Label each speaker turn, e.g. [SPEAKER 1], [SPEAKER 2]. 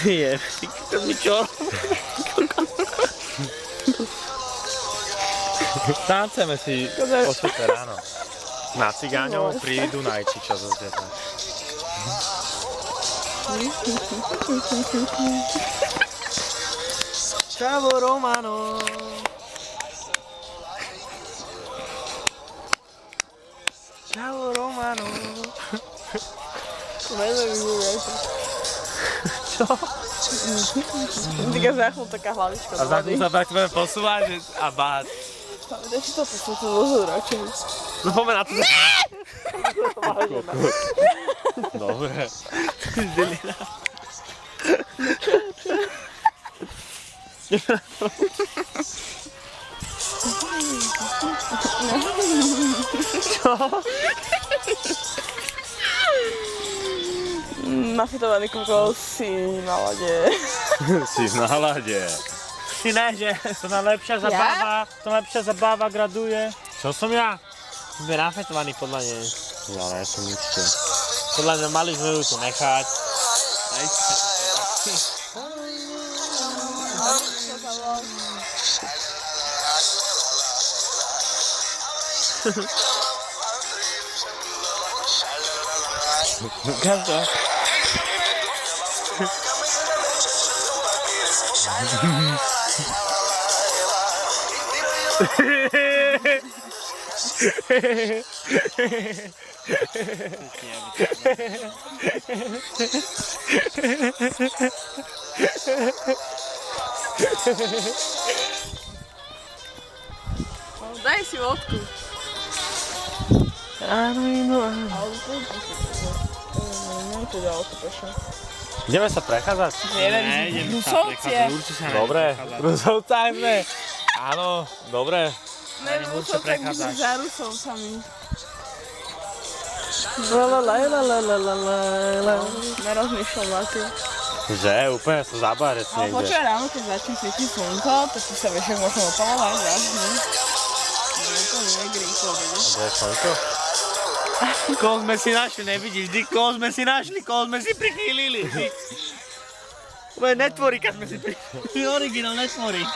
[SPEAKER 1] Je, to mi čo?
[SPEAKER 2] Tánceme si o 4 ráno. Na cigáňov pri Dunajči, čo zase.
[SPEAKER 1] Čavo Romano. Čavo Romano.
[SPEAKER 3] Čo? Týka záchod taká hlavička.
[SPEAKER 2] A za sa tak budeme posúvať a báť.
[SPEAKER 3] Pamätaj si to posúť do zúra, čo mi?
[SPEAKER 2] No poďme na to. Dobre.
[SPEAKER 1] Delina. Čo?
[SPEAKER 3] Nafetovaný kokos si na lade.
[SPEAKER 2] Si v nálade.
[SPEAKER 1] Si ne, že to najlepšia zabáva, to najlepšia zabáva graduje.
[SPEAKER 2] Čo som ja?
[SPEAKER 1] Sme nafetovaní podľa nej.
[SPEAKER 2] Ja ne som nič.
[SPEAKER 1] Podľa mňa mali sme ju tu nechať. Aj si Každá.
[SPEAKER 3] Daj si vodku.
[SPEAKER 1] Áno, áno.
[SPEAKER 3] Nemám tu ďaleko prešlo.
[SPEAKER 2] Ideme sa prechádzať?
[SPEAKER 3] Neviem, Rusovcie.
[SPEAKER 2] Dobre, v Rusovcách sme. Áno, dobre.
[SPEAKER 3] Neviem, Rusovce budú za Rusovcami. Nerozmýšľam na tým.
[SPEAKER 2] Že, úplne sa zabáre si
[SPEAKER 3] Ale
[SPEAKER 2] niekde.
[SPEAKER 3] počuj, ráno, keď začne svietiť slnko, tak si sa vieš, jak možno opalovať, vážne. No to negríko, vieš.
[SPEAKER 2] Kde je slnko?
[SPEAKER 1] Koho sme si našli, nevidíš, koho sme si našli, koho sme si prichýlili. Netvoríka sme si prichýlili. Originál netvorík.